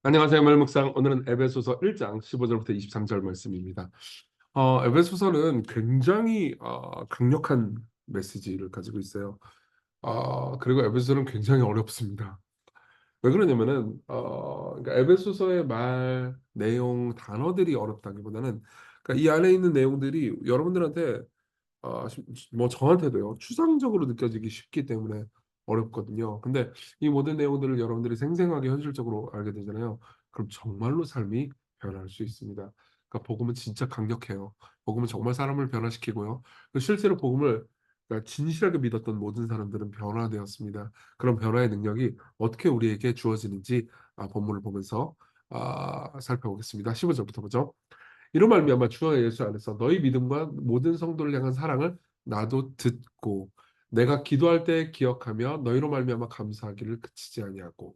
안녕하세요, 멜묵상. 오늘은 에베소서 1장 15절부터 23절 말씀입니다. 에베소서는 굉장히 강력한 메시지를 가지고 있어요. 그리고 에베소서는 굉장히 어렵습니다. 왜 그러냐면은 그러니까 에베소서의 말, 내용, 단어들이 어렵다기보다는 그러니까 이 안에 있는 내용들이 여러분들한테 뭐 저한테도요 추상적으로 느껴지기 쉽기 때문에 어렵거든요. 근데 이 모든 내용들을 여러분들이 생생하게 현실적으로 알게 되잖아요. 그럼 정말로 삶이 변할 수 있습니다. 그러니까 복음은 진짜 강력해요. 복음은 정말 사람을 변화시키고요. 실제로 복음을 그러니까 진실하게 믿었던 모든 사람들은 변화되었습니다. 그런 변화의 능력이 어떻게 우리에게 주어지는지 본문을 보면서 살펴보겠습니다. 15절부터 보죠. 이로 말미암아 주 예수 안에서 너희 믿음과 모든 성도를 향한 사랑을 나도 듣고 내가 기도할 때 기억하며 너희로 말미암아 감사하기를 그치지 아니하고.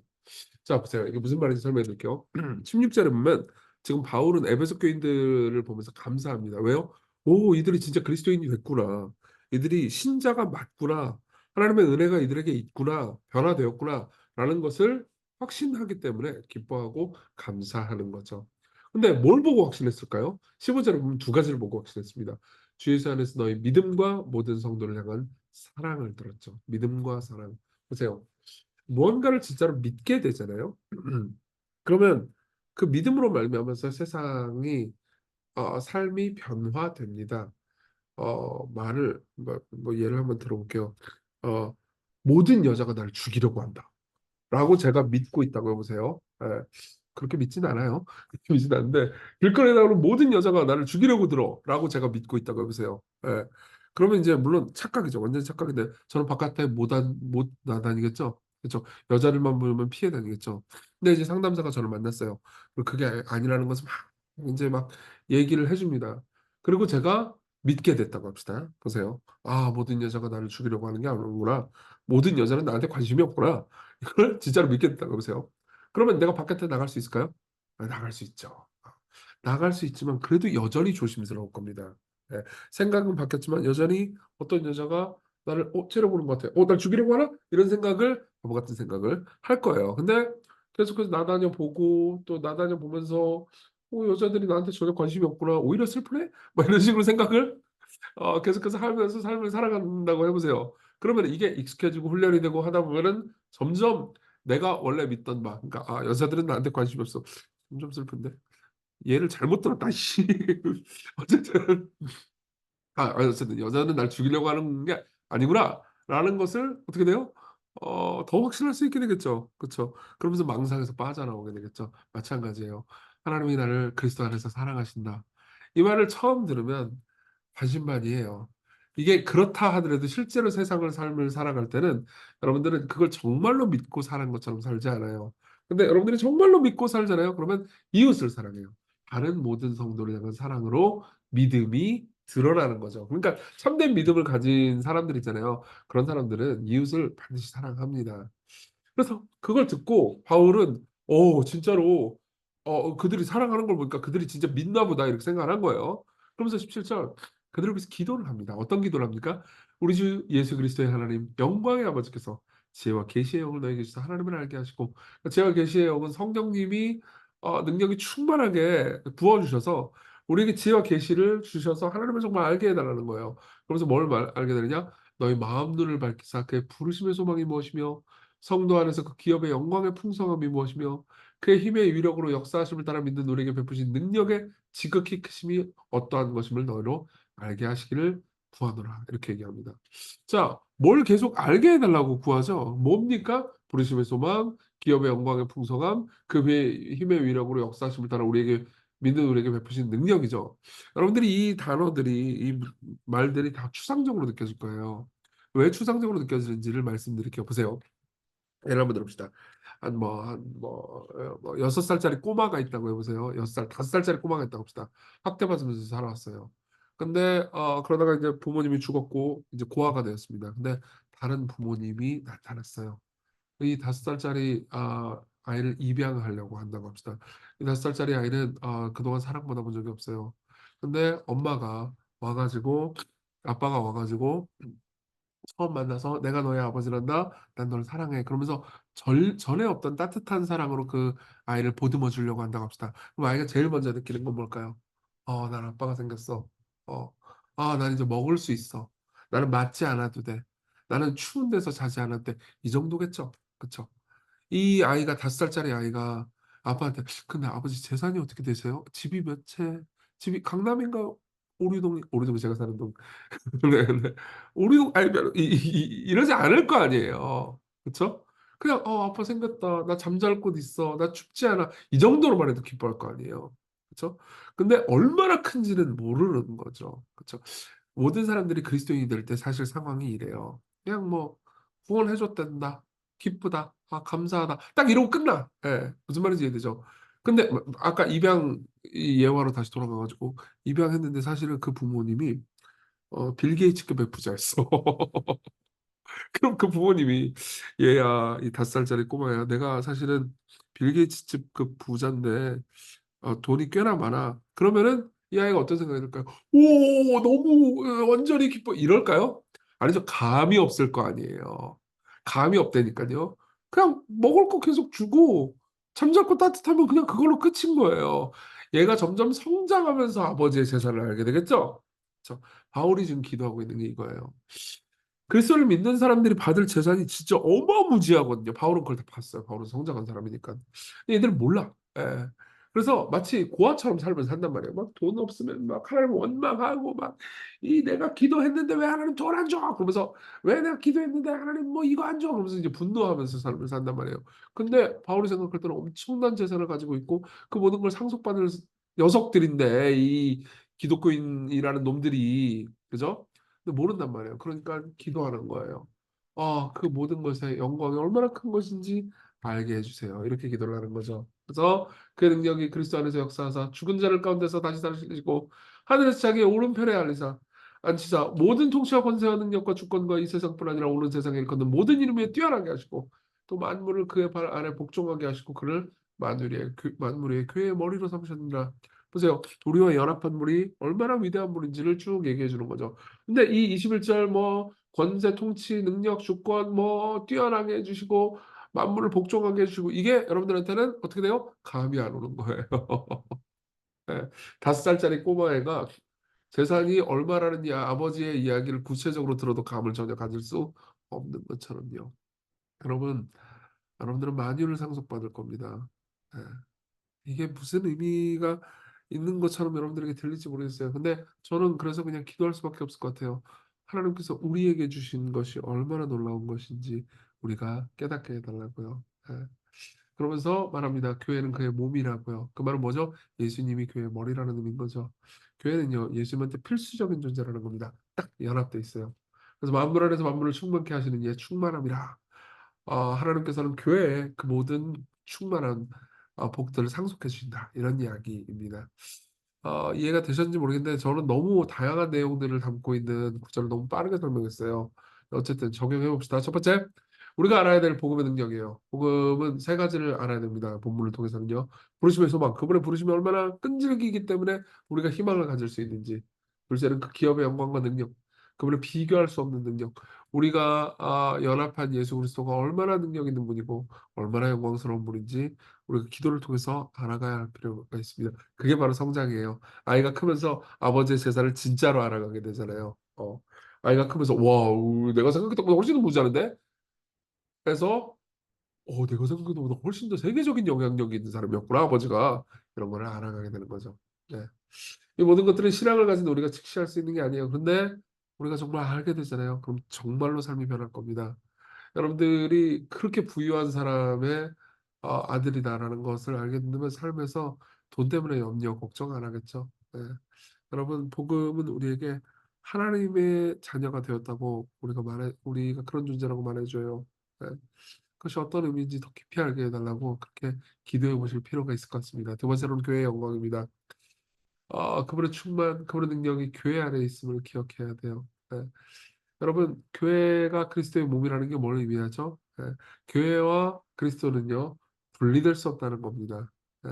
자 보세요. 이게 무슨 말인지 설명해 드릴게요. 16절에 보면 지금 바울은 에베소 교인들을 보면서 감사합니다. 왜요? 오, 이들이 진짜 그리스도인이 됐구나. 이들이 신자가 맞구나. 하나님의 은혜가 이들에게 있구나. 변화되었구나. 라는 것을 확신하기 때문에 기뻐하고 감사하는 거죠. 근데 뭘 보고 확신했을까요? 15절에 보면 두 가지를 보고 확신했습니다. 주 예수 안에서 너희 믿음과 모든 성도를 향한 사랑을 들었죠. 믿음과 사랑. 보세요. 무언가를 진짜로 믿게 되잖아요. 그러면 그 믿음으로 말미암아서 세상이 삶이 변화됩니다. 말을 뭐 예를 한번 들어볼게요. 어, 모든 여자가 나를 죽이려고 한다. 라고 제가 믿고 있다고 해보세요. 예, 그렇게 믿진 않아요. 그렇게 믿진 않는데 길거리에 나오는 모든 여자가 나를 죽이려고 들어 라고 제가 믿고 있다고 해보세요. 예, 그러면 이제 물론 착각이죠. 완전 착각인데 저는 바깥에 못 나다니겠죠. 그렇죠. 여자들만 보면 피해 다니겠죠. 근데 이제 상담사가 저를 만났어요. 그리고 그게 아니라는 것을 막 이제 막 얘기를 해줍니다. 그리고 제가 믿게 됐다고 합시다. 보세요. 모든 여자가 나를 죽이려고 하는 게 아니구나. 모든 여자는 나한테 관심이 없구나. 이걸 진짜로 믿겠다고 보세요. 그러면 내가 바깥에 나갈 수 있을까요? 나갈 수 있죠. 나갈 수 있지만 그래도 여전히 조심스러울 겁니다. 예, 생각은 바뀌었지만 여전히 어떤 여자가 나를 째려보는 것 같아요. 날 죽이려고 하나? 이런 생각을 바보 같은 생각을 할 거예요. 근데 계속해서 나다녀 보고 또 나다녀 보면서 여자들이 나한테 전혀 관심이 없구나. 오히려 슬프네? 막 이런 식으로 생각을 계속해서 하면서 삶을 살아간다고 해보세요. 그러면 이게 익숙해지고 훈련이 되고 하다 보면은 점점 내가 원래 믿던 그러니까 여자들은 나한테 관심이 없어. 점점 슬픈데 얘를 잘못 들었다. 씨. 어쨌든 어쨌든 여자는 날 죽이려고 하는 게 아니구나라는 것을 어떻게 돼요? 더 확신할 수 있게 되겠죠. 그렇죠? 그러면서 망상에서 빠져나오게 되겠죠. 마찬가지예요. 하나님이 나를 그리스도 안에서 사랑하신다. 이 말을 처음 들으면 반신반의해요. 이게 그렇다 하더라도 실제로 세상을 삶을 살아갈 때는 여러분들은 그걸 정말로 믿고 사는 것처럼 살지 않아요. 근데 여러분들이 정말로 믿고 살잖아요. 그러면 이웃을 사랑해요. 다른 모든 성도를 향한 사랑으로 믿음이 드러나는 거죠. 그러니까 참된 믿음을 가진 사람들 있잖아요. 그런 사람들은 이웃을 반드시 사랑합니다. 그래서 그걸 듣고 바울은 진짜로 그들이 사랑하는 걸 보니까 그들이 진짜 믿나 보다 이렇게 생각을 한 거예요. 그러면서 17절 그들을 위해서 기도를 합니다. 어떤 기도를 합니까? 우리 주 예수 그리스도의 하나님 영광의 아버지께서 지혜와 계시의 영을 너에게 주셔서 하나님을 알게 하시고 지혜와 계시의 영은 성령님이 능력이 충만하게 부어주셔서 우리에게 지혜와 계시를 주셔서 하나님을 정말 알게 해달라는 거예요. 그러면서 뭘 알게 되느냐? 너희 마음 눈을 밝히사 그의 부르심의 소망이 무엇이며 성도 안에서 그 기업의 영광의 풍성함이 무엇이며 그의 힘의 위력으로 역사하심을 따라 믿는 우리에게 베푸신 능력의 지극히 크심이 어떠한 것임을 너희로 알게 하시기를 구하노라 이렇게 얘기합니다. 자, 뭘 계속 알게 해달라고 구하죠? 뭡니까? 부르심의 소망, 기업의 영광의 풍성함, 그 힘의 위력으로 역사하심을 따라 우리에게 믿는 우리에게 베푸신 능력이죠. 여러분들이 이 단어들이 이 말들이 다 추상적으로 느껴질 거예요. 왜 추상적으로 느껴지는지를 말씀드릴게요. 보세요. 예를 한번 들어봅시다. 한 6살짜리 꼬마가 있다고 해보세요. 6살, 5살짜리 꼬마가 있다고 합시다. 학대받으면서 살아왔어요. 근데 그러다가 이제 부모님이 죽었고 이제 고아가 되었습니다. 근데 다른 부모님이 나타났어요. 이 5살짜리 아이를 입양하려고 한다고 합시다. 이 5살짜리 아이는 그동안 사랑받아본 적이 없어요. 근데 아빠가 와가지고 처음 만나서 내가 너의 아버지란다. 난 널 사랑해. 그러면서 전에 없던 따뜻한 사랑으로 그 아이를 보듬어 주려고 한다고 합시다. 그럼 아이가 제일 먼저 느끼는 건 뭘까요? 난 아빠가 생겼어. 어, 난 이제 먹을 수 있어. 나는 맞지 않아도 돼. 나는 추운 데서 자지 않아도 돼. 이 정도겠죠. 그쵸? 이 아이가 5살짜리 아이가 아빠한테 근데 아버지 재산이 어떻게 되세요? 집이 몇 채? 집이 강남인가? 오류동 제가 사는 동. 네, 네. 오류동 아니 이러지 않을 거 아니에요. 그쵸? 그냥 아빠 생겼다. 나 잠잘 곳 있어. 나 춥지 않아. 이 정도로만 해도 기뻐할 거 아니에요. 그쵸? 근데 얼마나 큰지는 모르는 거죠. 그쵸? 모든 사람들이 그리스도인이 될 때 사실 상황이 이래요. 그냥 뭐 후원해줬단다. 기쁘다. 감사하다. 딱 이러고 끝나. 예, 무슨 말인지 이해되죠? 근데 아까 입양 이 예화로 다시 돌아가가지고 입양했는데 사실은 그 부모님이 빌 게이츠급의 부자였어. 그럼 그 부모님이 얘야 이 5살짜리 꼬마야 내가 사실은 빌 게이츠급 부자인데 돈이 꽤나 많아. 그러면은 이 아이가 어떤 생각이 들까요? 오, 너무 완전히 기뻐. 이럴까요? 아니죠. 감이 없을 거 아니에요. 감이 없다니까요. 그냥 먹을 거 계속 주고 잠잘 거 따뜻하면 그냥 그걸로 끝인 거예요. 얘가 점점 성장하면서 아버지의 재산을 알게 되겠죠? 그렇죠? 바울이 지금 기도하고 있는 게 이거예요. 그리스도를 믿는 사람들이 받을 재산이 진짜 어마무지하거든요. 바울은 그걸 다 봤어요. 바울은 성장한 사람이니까. 근데 얘들은 몰라. 예. 그래서 마치 고아처럼 삶을 산단 말이에요. 막 돈 없으면 막 하나님 원망하고 막 이 내가 기도했는데 왜 하나님 돈 안 줘? 그러면서 왜 내가 기도했는데 하나님 뭐 이거 안 줘? 그러면서 이제 분노하면서 삶을 산단 말이에요. 근데 바울이 생각할 때는 엄청난 재산을 가지고 있고 그 모든 걸 상속받을 녀석들인데 이 기독교인이라는 놈들이 그죠? 근데 모른단 말이에요. 그러니까 기도하는 거예요. 그 모든 것의 영광이 얼마나 큰 것인지 알게 해주세요. 이렇게 기도를 하는 거죠. 그래서 그 능력이 그리스도 안에서 역사하사 죽은 자를 가운데서 다시 살리시고 하늘에서 자기의 오른편에 앉히사 모든 통치와 권세와 능력과 주권과 이 세상뿐 아니라 오는 세상에 일컫는 모든 이름에 뛰어나게 하시고 또 만물을 그의 발 아래 복종하게 하시고 그를 만물의 교회의 머리로 삼으셨느니라. 보세요. 우리와 연합한 분이 얼마나 위대한 분인지를 쭉 얘기해 주는 거죠. 근데 이 21절 뭐 권세, 통치, 능력, 주권 뭐 뛰어나게 해주시고 만물을 복종하게 해주시고 이게 여러분들한테는 어떻게 돼요? 감이 안 오는 거예요. 예, 5살짜리 꼬마애가 재산이 얼마라는 아버지의 이야기를 구체적으로 들어도 감을 전혀 가질 수 없는 것처럼요. 여러분, 여러분들은 만유를 상속받을 겁니다. 예. 이게 무슨 의미가 있는 것처럼 여러분들에게 들릴지 모르겠어요. 근데 저는 그래서 그냥 기도할 수밖에 없을 것 같아요. 하나님께서 우리에게 주신 것이 얼마나 놀라운 것인지 우리가 깨닫게 해달라고요. 예. 그러면서 말합니다. 교회는 그의 몸이라고요. 그 말은 뭐죠? 예수님이 교회의 머리라는 의미인 거죠. 교회는요, 예수님한테 필수적인 존재라는 겁니다. 딱 연합돼 있어요. 그래서 만물 안에서 만물을 충만케 하시는 이의 충만함이라. 하나님께서는 교회에 그 모든 충만한 복들을 상속해 주신다. 이런 이야기입니다. 이해가 되셨는지 모르겠는데 저는 너무 다양한 내용들을 담고 있는 구절을 너무 빠르게 설명했어요. 어쨌든 적용해 봅시다. 첫 번째, 우리가 알아야 될 복음의 능력이에요. 복음은 3가지를 알아야 됩니다. 본문을 통해서는요. 부르심의 소망, 그분의 부르심이 얼마나 끈질기기 때문에 우리가 희망을 가질 수 있는지. 둘째는 그 기업의 영광과 능력, 그분의 비교할 수 없는 능력. 우리가 연합한 예수 그리스도가 얼마나 능력 있는 분이고 얼마나 영광스러운 분인지 우리가 기도를 통해서 알아가야 할 필요가 있습니다. 그게 바로 성장이에요. 아이가 크면서 아버지의 제사를 진짜로 알아가게 되잖아요. 아이가 크면서 와, 내가 생각했던 것보다 훨씬 더 무지하는데? 그래서 내가 생각했던 것보다 훨씬 더 세계적인 영향력이 있는 사람이었구나, 아버지가. 이런 거를 알아가게 되는 거죠. 네. 이 모든 것들은 신앙을 가진 우리가 직시할 수 있는 게 아니에요. 그런데 우리가 정말 알게 되잖아요. 그럼 정말로 삶이 변할 겁니다. 여러분들이 그렇게 부유한 사람의 아들이다라는 것을 알게 되면 삶에서 돈 때문에 염려, 걱정 안 하겠죠. 네. 여러분, 복음은 우리에게 하나님의 자녀가 되었다고 우리가 그런 존재라고 말해줘요. 네. 그것이 어떤 의미인지 더 깊이 알게 해달라고 그렇게 기도해 보실 필요가 있을 것 같습니다. 두 번째로는 교회의 영광입니다. 그분의 충만, 그분의 능력이 교회 안에 있음을 기억해야 돼요. 네. 여러분, 교회가 그리스도의 몸이라는 게 뭘 의미하죠? 네. 교회와 그리스도는요, 분리될 수 없다는 겁니다. 네.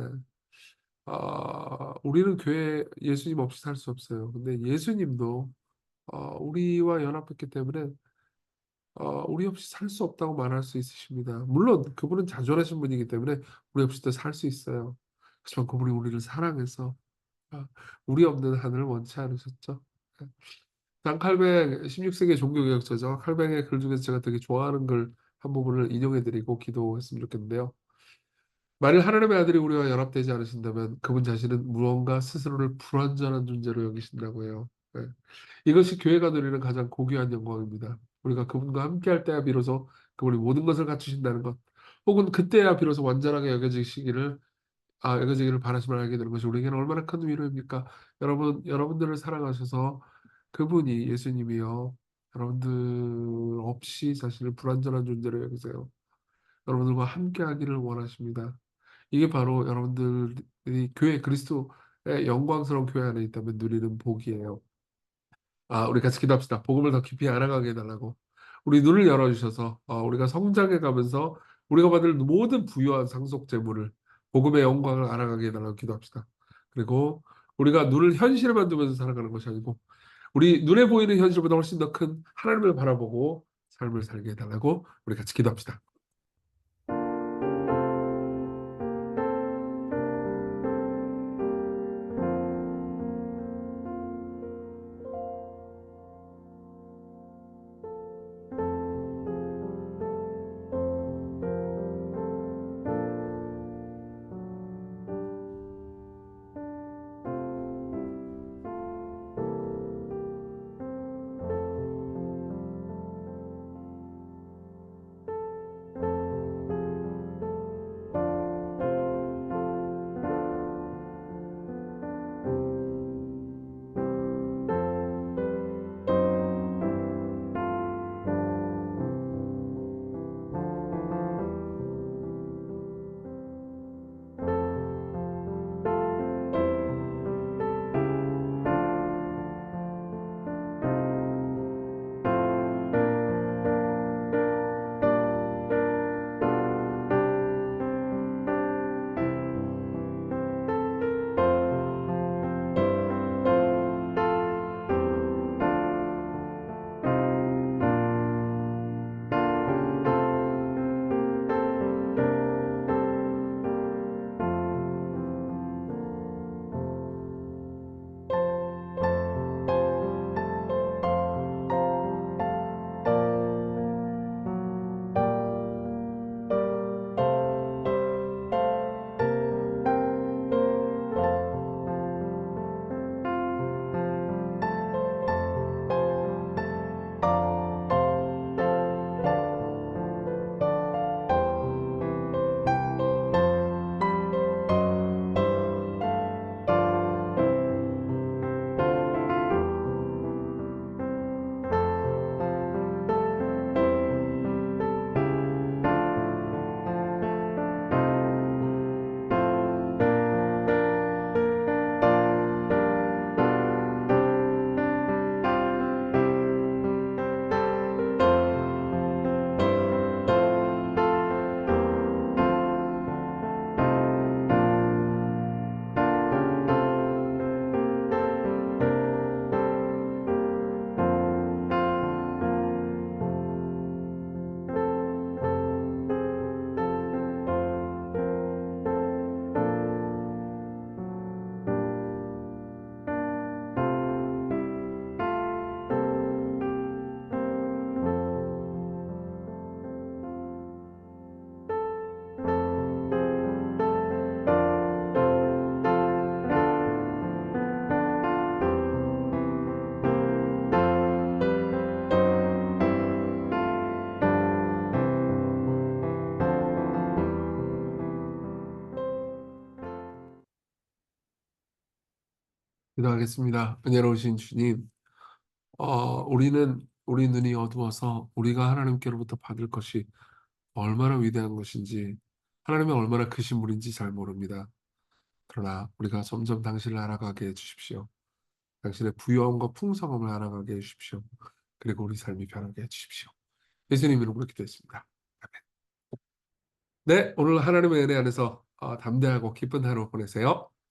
우리는 교회 예수님 없이 살 수 없어요. 근데 예수님도 우리와 연합했기 때문에 우리 없이 살 수 없다고 말할 수 있으십니다. 물론 그분은 자존하신 분이기 때문에 우리 없이도 살 수 있어요. 하지만 그분이 우리를 사랑해서 아, 우리 없는 하늘을 원치 않으셨죠. 장 칼뱅 16세기 종교개혁자죠. 칼뱅의 글 중에서 제가 되게 좋아하는 글 한 부분을 인용해드리고 기도했으면 좋겠는데요. 만일 하나님의 아들이 우리와 연합되지 않으신다면 그분 자신은 무언가 스스로를 불완전한 존재로 여기신다고 해요. 네. 이것이 교회가 누리는 가장 고귀한 영광입니다. 우리가 그분과 함께할 때야 비로소 그분이 모든 것을 갖추신다는 것, 혹은 그때야 비로소 완전하게 여겨지기를 바라심을 알게 되는 것이 우리에게는 얼마나 큰 위로입니까? 여러분들을 사랑하셔서 그분이 예수님이요. 여러분들 없이 자신을 불완전한 존재로 여기세요. 여러분들과 함께하기를 원하십니다. 이게 바로 여러분들이 교회 그리스도의 영광스러운 교회 안에 있다면 누리는 복이에요. 우리 같이 기도합시다. 복음을 더 깊이 알아가게 해달라고. 우리 눈을 열어주셔서 우리가 성장해 가면서 우리가 받을 모든 부유한 상속 재물을 복음의 영광을 알아가게 해달라고 기도합시다. 그리고 우리가 눈을 현실에만 두면서 살아가는 것이 아니고 우리 눈에 보이는 현실보다 훨씬 더 큰 하나님을 바라보고 삶을 살게 해달라고 우리 같이 기도합시다. 기도하겠습니다. 은혜로우신 주님, 우리 눈이 어두워서 우리가 하나님께로부터 받을 것이 얼마나 위대한 것인지, 하나님이 얼마나 크신 분인지 잘 모릅니다. 그러나 우리가 점점 당신을 알아가게 해주십시오. 당신의 부여함과 풍성함을 알아가게 해주십시오. 그리고 우리 삶이 변하게 해주십시오. 예수님 이름으로 기도했습니다. 아멘. 네, 오늘 하나님의 은혜 안에서 담대하고 기쁜 하루 보내세요.